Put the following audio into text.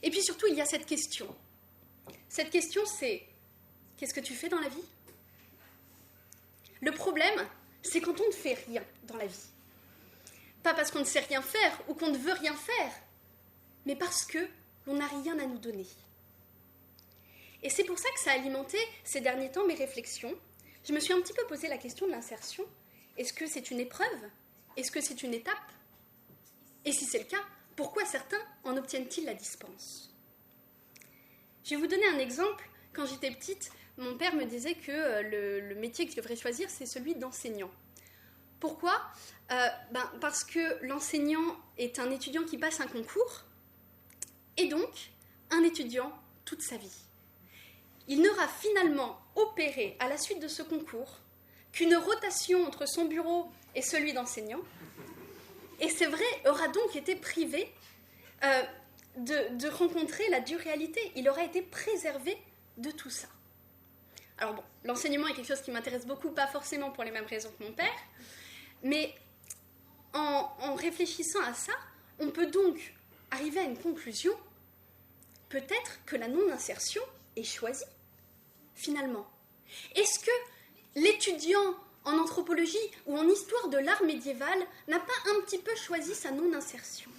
Et puis surtout, il y a cette question. Cette question, c'est qu'est-ce que tu fais dans la vie? Le problème, c'est quand on ne fait rien dans la vie. Pas parce qu'on ne sait rien faire ou qu'on ne veut rien faire, mais parce que l'on n'a rien à nous donner. Et c'est pour ça que ça a alimenté ces derniers temps mes réflexions. Je me suis un petit peu posé la question de l'insertion. Est-ce que c'est une épreuve? Est-ce que c'est une étape? Et si c'est le cas, pourquoi certains en obtiennent-ils la dispense? Je vais vous donner un exemple. Quand j'étais petite, mon père me disait que le métier que je devrais choisir, c'est celui d'enseignant. Pourquoi? Parce que l'enseignant est un étudiant qui passe un concours, et donc un étudiant toute sa vie. Il n'aura finalement opéré à la suite de ce concours qu'une rotation entre son bureau et celui d'enseignant, et c'est vrai, aura donc été privé de rencontrer la dure réalité. Il aura été préservé de tout ça. Alors bon, l'enseignement est quelque chose qui m'intéresse beaucoup, pas forcément pour les mêmes raisons que mon père, mais en réfléchissant à ça, on peut donc arriver à une conclusion. Peut-être que la non-insertion est choisie, finalement. Est-ce que l'étudiant en anthropologie ou en histoire de l'art médiéval n'a pas un petit peu choisi sa non-insertion?